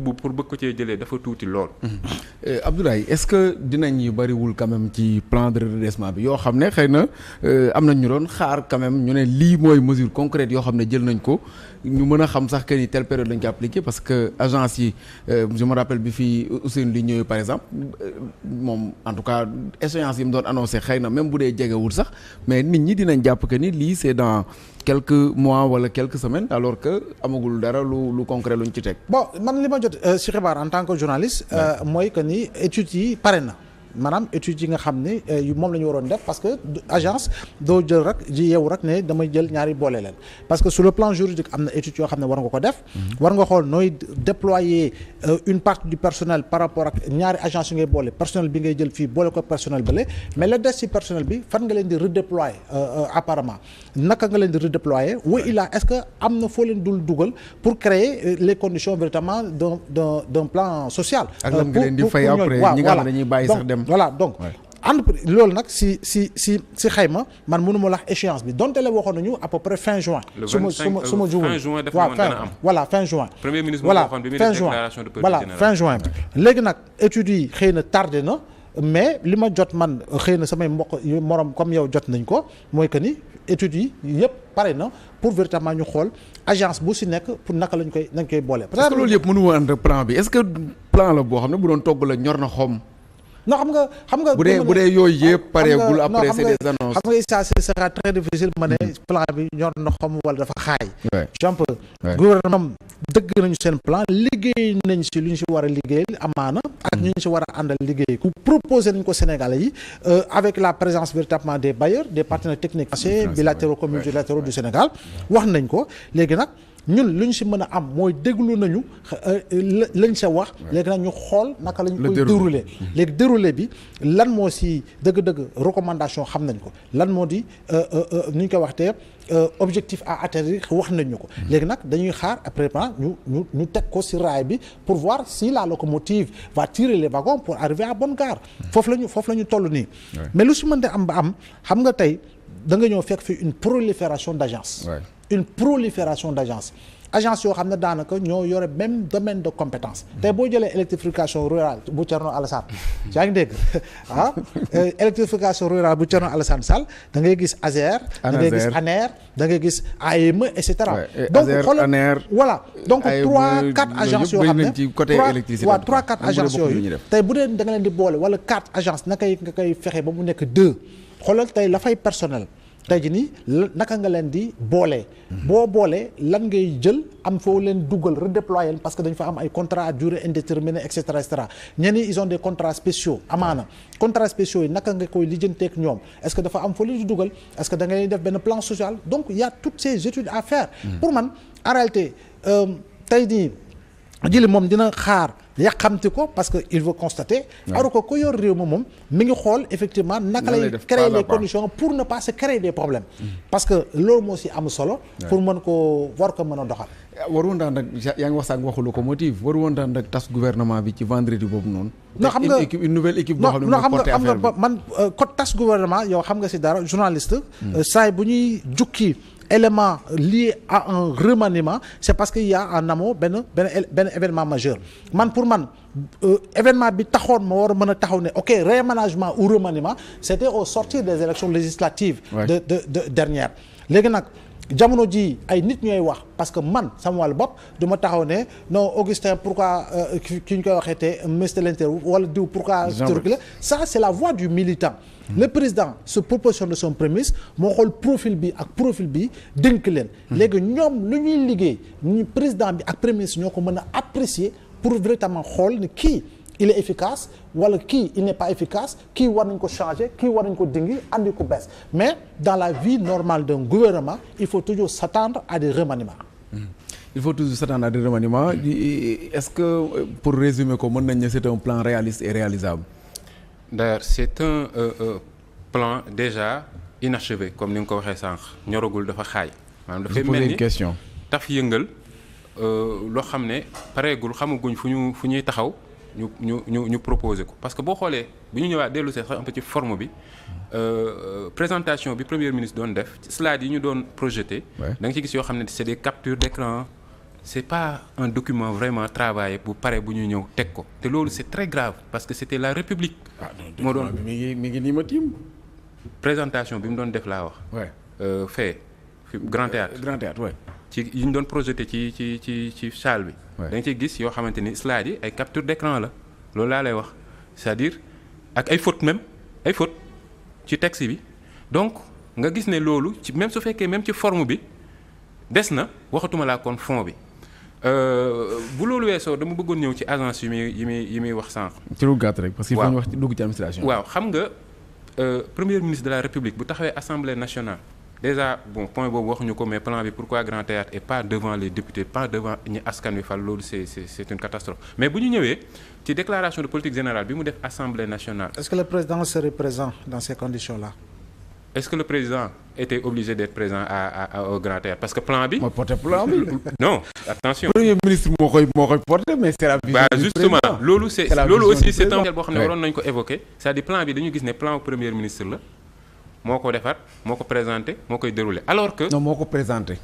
bu pour bëgg ko cee jëlee dafa tuuti lool. Abdoulaye est-ce que dinañ yu bariwul quand même ci plan de redressement bi yoo xam ne xëy na am na ñu doon xaar quand même ñu ne lii mooy mesure concrète yoo xam ne jël nañ ko ñu mën a xam sax que ni telle période lañ ko appliqué parce que agence yi je me rappelle bi fii Ousseynou li ñëwee par exemple moom en tout cas échéance yi mu doon annoncé xëy na même bu dee jegewul sax mais nit ñi dinañ jàpp que ni lii c'est dans quelques mois wala quelques semaines alors que amagul dara lu concret luñ ci teg. bon man li ma jot ci xibaar en tant que journaliste. mooy que ni études yi pare na. maanaam études yi nga xam ne moom la ñu waroon def parce que agence doo jël rek ji yeewu rek ne damay jël ñaari boole leen parce que sur le plan juridique am na études yoo xam ne war nga ko def. war nga xool nooy déployer une partie du personnel par rapport ak ñaari agence yu ngay boole personnel bi ngay jël fii boole ko personnel bële mais la des ci personnel bi fan nga leen di redéployer apparemment naka nga leen di redéployer wa il est-ce que am na foo leen dul dugal pour créer les conditions véritablement d'un plan social. ak lan nga leen di fay après ñi nga xam ne dañuy bàyyi sax dem. voilà donc entreprise loolu nag si xayma man mënu ma la wax échéance bi donte la waxoon nañu à peu près fin juin. su ma juumul fin juin dafa mën a am. voilà fin juin. premier ministre moo waxoon bi muy def déclaration de politique générale. fin juin léegi nag études yi xëy na tardé na mais li ma jot man xëy na samay mbokk morom comme yow jot nañ ko mooy que ni études yi yëpp pare na pour véritablement ñu xool agence bu si nekk pour naka nañ koy boole. parce que loolu yëpp mënu ma ànd plan bi est-ce que plan la boo xam ne bu doon togg la ñor na xom. non xam nga. bu dee yooyu yëpp pareegul après c'est des annonces. xam nga ça ce sera très difficile ma ne plan bi ñor na xom wala dafa xaay. jàmp gouvernement dëgg nañu seen plan liggéey nañ si lu ñu si war a liggéey amaana. ak ñu ñu si war a àndal liggéey ku proposé nañ ko Sénégalais yi avec la présence véritablement des bailleurs des partenaires techniques bilatéraux comme multilatéraux du Sénégal wax nañ ko léegi nag. ñun lu ñu si mën a am mooy déglu nañu lañ sa wax léegi nag ñu xool naka lañ koy dérouler léegi dérouler bi lan moo si dëgg-dëgg recommandation xam nañ ko lan moo di nu ñu koy waxtee objectif à atteindre wax nañ ñu ko léegi nag dañuy xaar après ñu teg ko si raay bi pour voir si la locomotive va tirer les wagons pour arriver à bonne gare foofu la ñu toll nii mais lu si mën de am ba am xam nga tey da nga ñëw fekk fi une prolifération d'agence une prolifération d'agence yoo xam ne daanaka ñoo yore même domaine de compétence tey boo jëlee électrification rurale bu Thierno Alassane yaa ngi dégg électrification rurale bu Thierno Alassane Sall da ngay gis ASER da ngay gis ANER da ngay gis AEME et cetera donc xoolal voilà donc 3-4 agences yoo xam ne trois quatre agences yooyu tey bu dee da nga leen di boole wala 4 agences nga koy fexe ba mu nekk 2 xoolal tey la fay personnel tey jii nii naka nga leen di boolee boo boolee lan ngay jël am foo leen dugal redéployer parce que dañ fa am ay contrats à durée indéterminée et cetera et cetera ñenn ñi ils ont des contrats spéciaux amaana contrats spéciaux yi naka nga koy lijjanteeg ñoom est-ce que dafa am foo leen di dugal est-ce que da ngay def benn plan social donc il y a toutes ces études à faire pour man en réalité tey jii jëli moom dina xaar yàqamti ko parce que il veut constater alors que ku yor réew moom mi ngi xool effectivement naka lay créer les conditions pour ne pas se créer des problèmes parce que loolu moo si am solo pour mën ko war ko mën a doxal waru woon daan nag yaa ngi wax sax waxu locomotive waru woon daan nag tas gouvernement bi ci vendredi boobu noonu non xam nga une nouvelle équipe boo xam ne moo porté affaire bi man code tas gouvernement yow xam nga si dara journaliste saay bu ñuy jukki élément lié à un remaniement c'est parce qu'il y a en amont benn événement majeur man pour man événement bi taxoon ma war a mën a taxaw ne ok réaménagement ou remaniement c'était au sortir des élections législatives de dernière léegi nag jamono ji ay nit ñooy wax parce que man sama wàllu bopp du ma taxaw ne non Augustin pourquoi ki ñu koy waxee te ministre de l'Intérieur wala diw pourquoi turki la ça c'est la voix du militant le président se propositionne de son premier ministre moo xool profil bi ak profil bi dénk leen léegi ñoom lu ñuy liggéey ñu président bi ak premier ministre ñoo ko mën a apprécier pour véritablement xool ni kii il est efficace wala kii il n'est pas efficace kii war nañ ko changer kii war nañ ko dingi andi ko bees mais dans la vie normale d'un gouvernement il faut toujours s'attendre à des remaniements il faut toujours s'attendre à des remaniements est-ce que pour résumer ko mën nañ ne c'est un plan réaliste et réalisable d'ailleurs c'est un plan déjà inachevé comme ni nga ko waxee sànq ñoragul dafa xaay maanaam dafay mel ni question taf yëngal loo xam ne pareegul xamaguñ fu ñuy taxaw ñu proposer ko parce que boo xoolee bu ñu ñëwaat dellu see sax un peu ci forme bi présentation bi premier ministre doon def slide yi ñu doon projeté da nga ci gis yoo xam ne c'est des captures d'écran c'est pas un document vraiment travaillé bu pare bu ñu ñëw teg ko te loolu c'est très grave parce que c'était la République. moo doon mi ngi nii ma tiim. présentation bi mu doon def laa wax. fi Grand Théâtre. Grand Théâtre ouais. ci yi ñu doon projeté ci salle bi. da nga ciy gis yoo xamante ni slide yi ay capture d'écran la loolu laa lay wax c'est-à-dire ak ay fautes même ay fautes ci texte bi donc nga gis ne loolu ci même su fekkee même ci forme bi des na waxatuma laa kon fond bi bu loolu weesoo dama bëggoon ñëw ci agence yi muy wax sànq. ci lu gàtt rek parce que il faut ñu wax ci dugg ci administration. waaw xam nga premier ministre de la République bu taxawee assemblée nationale. déjà bon point boobu waxuñu ko mais plan bi pourquoi Grand Théâtre et pas devant les députés pas devant ñi askan wi fal loolu c'est une catastrophe mais bu ñu ñëwee ci déclaration de politique générale bi mu def assemblée nationale. Est-ce que le président serait présent dans ces conditions-là? Est-ce que le président était obligé d'être présent au Grand Théâtre parce que plan bi. moo porté plan bi. non attention. premier ministre moo koy porté mais c'est la vision du justement président. loolu loolu aussi c'est un boo xam ne waroon nañu ko évoquer c'est-à-dire plan bi dañu gis ne plan premier ministre la. moo ko defar moo ko présenté moo koy déroulé alors que. non moo ko présenté.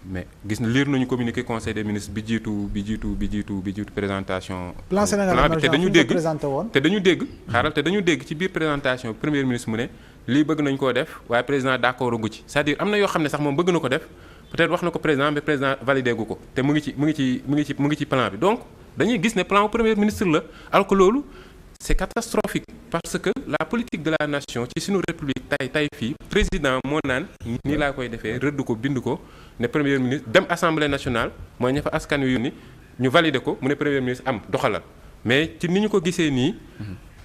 mais gis na lire nañu communiqué conseil des ministres bi jiitu présentation. plan Sénégal bi te dañu dégg woon. te dañu dégg. xaaral te dañu dégg ci biir présentation premier ministre mu ne lii bëgg nañ koo def waaye président d'accord gu ci c'est-à-dire am na yoo xam ne sax moom bëgg na ko def peut-être wax na ko président mais président validé gu ko te mu ngi ci plan bi donc dañuy gis ne plan premier ministre la alors que loolu. c'est catastrophique parce que la politique de la nation ci suñu république tey fii président moo naan nii laa koy defee rëdd ko bind ko ne premier ministre dem assemblée nationale mooy ña fa askan wi ni ñu valider ko mu ne premier ministre am doxalal mais ci ni ñu ko gisee nii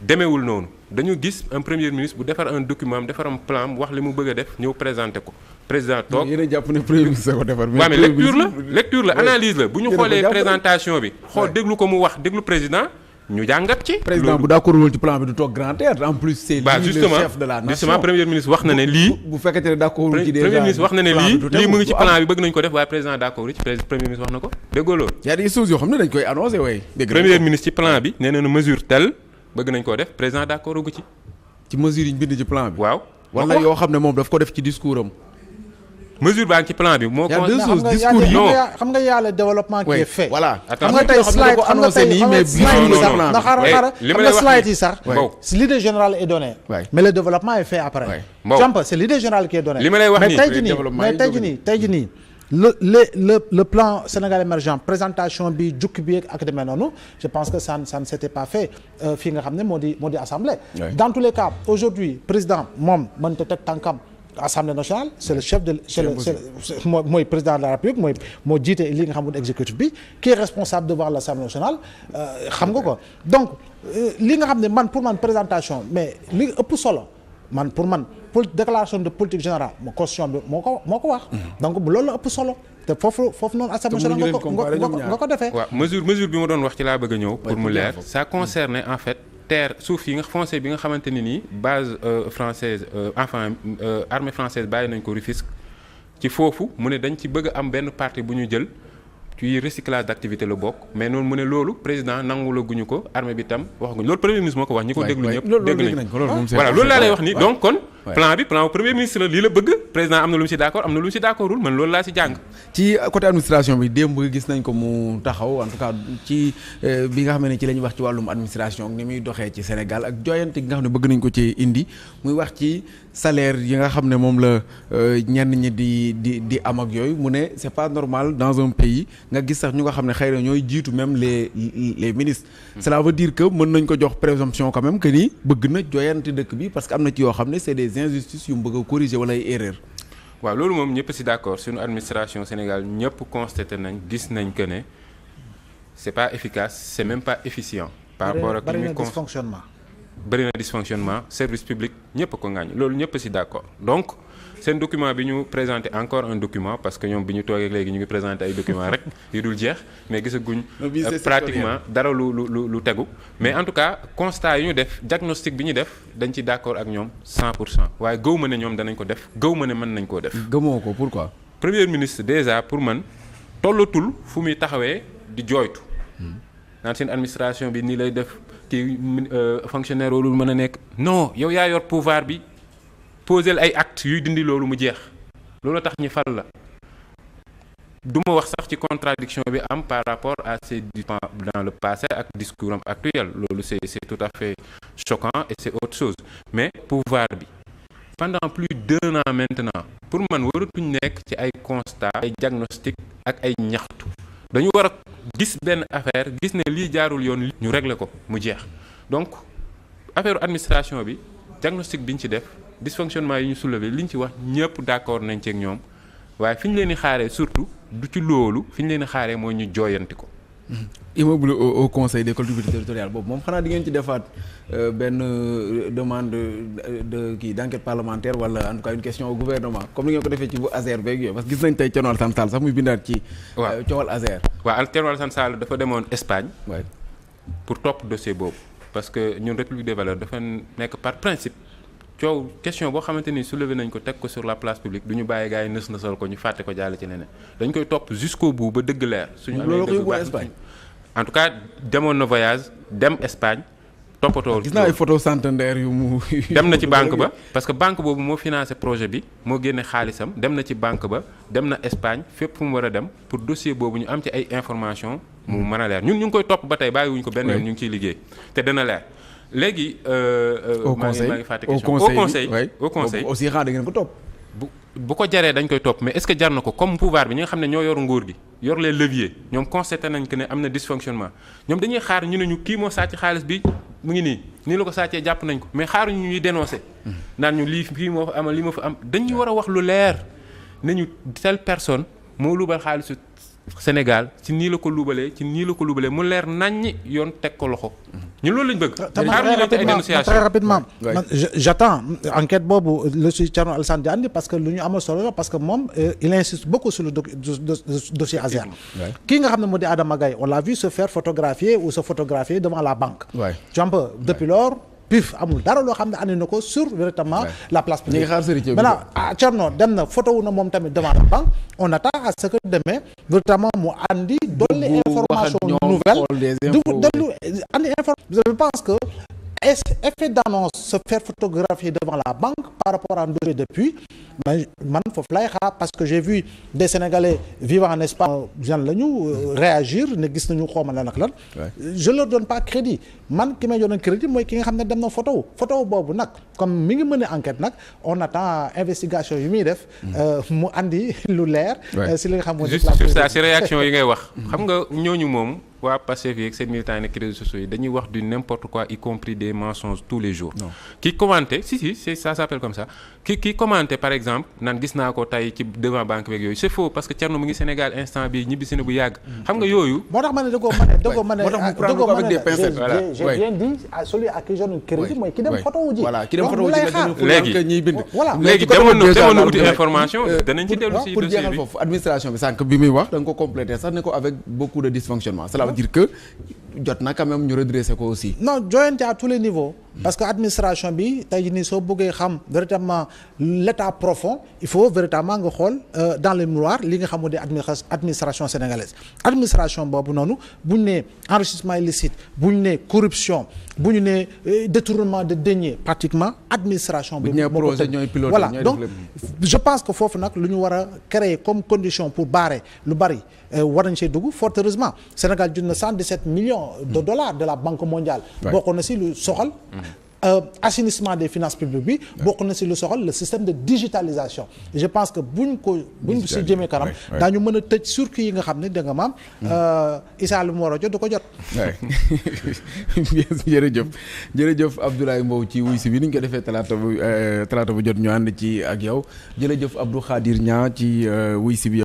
demeewul noonu dañu gis un premier ministre bu defar un document am defar un plan wax li mu bëgg a def ñëw présenter ko président toog yéen a jàpp ne premier ministre ko defar. waaw mais lecture la analyse la bu ñu xoolee présentation bi xool déglu ko mu wax déglu président ñu jàngat ci. président bu d'accord woon ci plan bi du toog Grand Théâtre en plus c'est lui le chef de la nation. justement premier ministre wax na ne lii. bu fekkee ne d'accord ci déjà premier ministre wax na ne lii mu ngi ci plan bi bëgg nañ ko def waaye président d'accord ci premier ministre wax na ko déggoo loolu. y a des choses yoo xam ne dañ koy annoncer waaye. premier ministre ci plan bi nee na mesure telle bëgg nañ koo def président d'accord gu ci. ci mesure yi ñu bind ci plan bi. waaw wala yoo xam ne moom daf ko def ci discours am. mesure baa ngi ci plan bi moo. y a deux choses discours yi xam nga y a le développement qui est fait. voilà xam nga tey slide xam nga tey slide yi sax. l'idée générale est donnée. mais le développement est fait après. c'est l'idée générale qui est donnée. li ma lay wax mais tey jii nii le plan Sénégal émergent présentation bi jukki bi ak demee noonu je pense que ça ne s'était pas fait fii nga xam ne moo di assemblée. dans tous les cas aujourd'hui président moom mënta teg tànkam. Assemblée nationale c'est le chef de mooy président de la République moo jiite li nga xam ne exécutif bi qui est responsable devant l'Assemblée nationale xam nga ko donc li nga xam ne pour man présentation mais li ëpp solo pour man déclaration de politique générale constitution bi moo ko wax donc loolu la ëpp solo te foofu noonu Assemblée nationale nga ko defee. waaw mesure bi ma doon wax ci laa bëgg a ñëw pour mu leer ça concernait en fait terre suuf yi nga foncé bi nga xamante ne nii base française armée française bàyyi nañ ko Rufisque ci foofu mu ne dañ ci bëgg am benn partie bu ñu jël ci recyclage d'activité la bokk mais noonu mu ne loolu président nangu la guñu ko armée bi tam waxaguñu loolu premier ministre moo ko wax ñi ko déglu ñëpp dégg nañ ko voilà loolu laa lay wax ni donc kon plan premier ministre la lii la bëgg président am na lu mu ci d'accord am na lu mu ci d'accordul man loolu laa ci jàng ci côté administration bi démb gis nañ ko mu taxaw en tout cas ci bi nga xam ne ci la ñuy wax ci wàllum administration ni muy doxee ci Sénégal ak joyante gi nga xam ne bëgg nañ ko ci indi muy wax ci salaire yi nga xam ne moom la ñenn ñi di am ak yooyu mu ne c'est pas normal dans un pays nga gis sax ñu nga xam ne xëy na ñooy jiitu même les ministres. Cela veut dire que mën nañ ko jox présomption quand même que ni bëgg na joyante dëkk bi parce que am na ci yoo xam ne c'est des injustices yu mu bëgg a corriger wala ay erreurs. waaw loolu moom ñëpp ci d'accord suñu administration Sénégal ñëpp constaté nañ gis nañ que ne c'est pas efficace c'est même pas efficient. par rapport ak bari na dysfonctionnement. bëri na dysfonctionnement service public ñëpp ko ngaañ loolu ñëpp ci d'accord donc seen document bi ñu présenté encore un document parce que ñoom bi ñu toogee léegi ñu ngi présenté ay documents rek yu dul jeex mais gisaguñ pratiquement dara lu tegu mais en tout cas constat yi ñu def diagnostic bi ñu def dañ ci d'accord ak ñoom 100% waaye gëw ma ne ñoom danañ ko def gëw ma ne mën nañ koo def. gëmoo ko pourquoi. premier ministre déjà pour man tollatul fu muy taxawee di jooytu naan seen administration bi nii lay def kii fonctionnaire loolu mën a nekk non yow yaa yor pouvoir bi poser ay actes yuy dindi loolu mu jeex loolu tax ñi fal la du ma wax sax ci contradiction bi am par rapport à ces discours dans le passé ak discours am actuel loolu c'est tout à fait choquant et c'est autre chose mais pouvoir bi pendant plus d'1 an maintenant pour man waratuñ nekk ci ay constat ay diagnostic ak ay ñaxtu dañu war a gis benn affaire gis ne lii jaarul yoon ñu régler ko mu jeex donc affaire administration bi diagnostic bi ñu ci def dysfonctionnement yi ñu soulever li ñu ci wax ñëpp d'accord nañ ci ak ñoom waaye fi ñu leen di xaaree surtout du ci loolu fi ñu leen di xaaree mooy ñu jooyanti ko. immeuble au conseil des collectivités territoriales boobu moom xanaa di ngeen ci defaat benn demande de kii d'enquête parlementaire wala en tout cas une question au gouvernement comme ni ngeen ko defee ci bu Azer beeg yooyu parce que gis nañ tey Thierno Alassane Sall sax muy bindaat ci. waaw coowal Azer. waaw Thierno Alassane Sall dafa demoon Espagne. waay pour topp dossier boobu parce que ñun République des valeurs dafa nekk par principe. coow question boo xamante ni soulevé nañ ko teg ko sur la place publique du ñu bàyyi gars yi nësal ko ñu fàtte ko jàll ci leneen dañ koy topp jusqu'au bout ba dëgg leer. suñu amee dëgg baax Espagne en tout cas demoon na voyage dem Espagne toppatoo. gis naa ay photo Santander yu mu. dem na ci banque ba parce que banque boobu moo financé projet bi moo génne xaalisam dem na ci banque ba dem na Espagne fépp fu mu war a dem pour dossier boobu ñu am ci ay information mu mën a leer ñun ñu ngi koy topp ba tey bàyyiwuñ ko benn yoon ñu ngi ciy liggéey te dana leer. léegi. au conseil maa ngi fàtte question au conseil aussi xanaa da ngeen ko topp. bu ko jaree dañ koy topp mais est-ce que jar na ko comme pouvoir bi ñi nga xam ne ñoo yor nguur gi yor les leviers ñoom constaté nañ que ne am na dysfonctionnement ñoom dañuy xaar ñu ne ñu kii moo sàcc xaalis bi mu ngi nii la ko sàccee jàpp nañ ko mais xaaruñu ñuy dénoncer. naan ñu lii fii moo fa am lii moo fa am dañuy war a wax lu leer ne ñu telle personne moo lubal xaalisu Sénégal ci nii la ko lubalee mu leer naññ yoon teg ko loxo. ñun loolu lañ bëgg. très rapidement j'attends enquête boobu le si Thierno Alassane di andi parce que lu ñu amal solo la parce que moom il insiste beaucoup sur le dossier Azer. kii nga xam ne moo di Adama Gaye on l'a vu se faire photographier ou se photographier devant la banque. Depuis lors. pif amul dara loo xam ne andi na ko sur véritablement la place publique. maintenant Thierno dem na photo wu na moom tamit devant la banque on attend à ce que demain véritablement mu andi dolli information nouvelle andi information je pense que effet d'annonce se faire photographier devant la banque par rapport à un dossier depuis man foofu lay xaar parce que j'ai vu des Sénégalais vivant en Espagne gen la ñu réagir ne gis nañu xooma lan ak lan je leur donne pas crédit man ki may doon crédit mooy ki nga xam ne dem na photo boobu nag comme mi ngi mën a enquête nag on attend investigation yu muy def mu andi lu leer si li nga xam juste sur ça si réaction yi ngay wax xam nga ñooñu moom waa Pastef yi ak seen militants yi nekk réseaux sociaux yi dañuy wax du n'importe quoi y compris des mensonges tous les jours ki commenté si c'est ça s'appelle comme ça ki commenté par exemple naan gis naa ko tey ci devant banque beeg yooyu c'est faux parce que Thierno mu ngi Sénégal instant bi ñibbisi na bu yàgg xam nga yooyu moo tax ma ne dëggoo ma ne j'ai bien dit celui à qui je donne crédit mooy ki dem photo wu ji léegi demoon na wuti information danañ ci dellu si pour jeexal foofu administration bi sànq bi muy wax da nga ko compléter sax ne ko avec beaucoup de dysfonctionnement dire que jot na quand même ñu redresser ko aussi. non joyante à tous les niveaux. parce que administration bi tey jii nii soo bëggee xam véritablement l'état profond il faut véritablement nga xool dans le miroir li nga xam moo di administration sénégalaise. administration boobu noonu bu ñu nee enrichissement illicite bu ñu nee corruption bu ñu nee détournement de deniers pratiquement administration. bu ñu nee projet ñooy pilote voilà donc je pense que foofu nag lu ñu war a créer comme condition pour barrer lu bari. war nañ see dugg fort heureusement Sénégal jot na 117 millions de dollars de la Banque mondiale bokk na si lu soxal assainissement des finances publiques bi bokk na si lu soxal le système de digitalisation je pense que buñ si jëmee kanam daañu mën a tëj surtout yi nga xam ne da nga maam Issa lu mu war a jot du ko jot jërëjëf Abdoulaye Mbow ci wuy si bi ni ñu ko defee talaata bu jot ñu ànd ci ak yow jërëjëf Abdou Khadir Niang ci wuy si bi